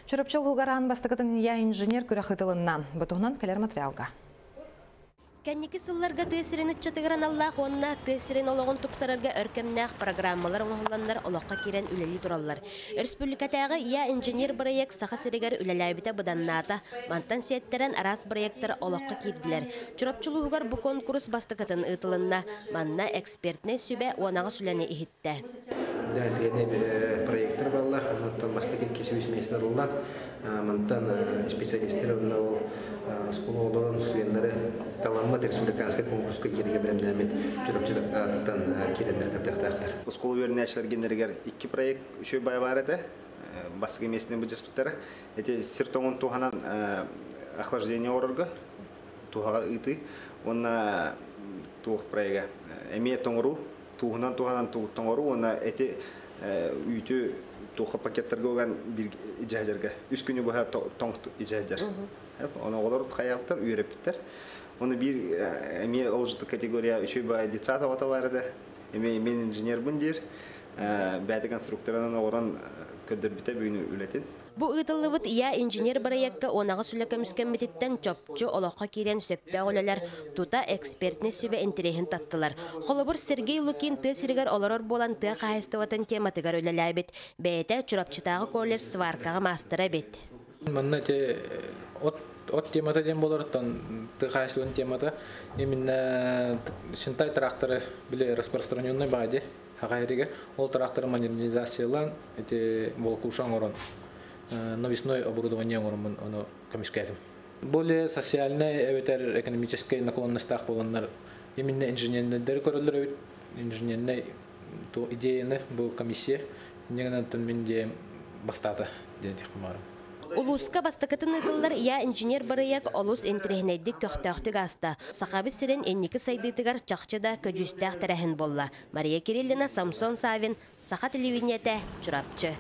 Чурапчыл хугаран бастыкатын я инженер күрәхытылынна. Бутугнан келер материалга. Кәннеки сылларга тесирен чатыгыран Аллах онна тесирен ологон тупсарарга өркемнәк программалар оңолланнар олоққа кирен үлели тураллар. Республикатагы я инженер проект саха сирегер үлеләбите быданната мантан сеттерен арас проекттар олоққа кирдилер. Чурапчылуугар бу конкурс бастыкатын ытылынна манна экспертне сүбе онага сүләне ихитте. Проекттар баллар, мантан бастыгы кесүс меснарлар, мантан специалисттер ол скололорун суяннары таланма республиканский конкурска кирге беремдәмет чурапчылыктан кирендер каттактар. Скол вернәчләр генергер 2 проект үшө бай бар иде. Бастыгы меснең бу диспуттары. Эти сертоңун туханан охлаждение орырга тухага ыты. Онна тух проекта. Эме тоңру туханан тоңру онна эти үйтү туха пакеттерге оган бир ижажерге. 3 күнү бу тоң ижажер. Оны олар қаяқтар, үйрепіттер. Оны бір әме олжыты категория үші бай децата ота барды. Мен инженер бұндер. Бәді конструкторынан орын көдірбіті бүйіні үлетін. Бу ытылыбыт я инженер проектка онага сүлөкө мүскәммититтен чопчу олоққа кирен сөптө олалар тута экспертне сүбе интерехин таттылар. Холобур Сергей Лукин тесиргер олорор болан ты кайыстыбатын тематыгар өлеләбит. Бәйте чурапчытагы колледж сваркага мастера бит. Манна те от темата дем болардан тыгайсылын темата именно шинтай тракторы биле распространенный баде хагайриге ол трактор модернизациялан эти волкушан орон навесное оборудование орон оно камишкетим. Более социальная эветер экономическая наклонностях боланнар именно инженердер көрөлөр инженерный то идеяны бу комиссия негенантан менде бастата дедик кумарым. Улуска бастакатын ытыллар я инженер барыяк олус интерехнейдик көқтөқтік аста. Сақабы сирен энники сайдытыгар чақчыда көжүстәқ тәрәхін болла. Мария Кириллина, Самсон Савин, Саха телевидениете, Чурапчы.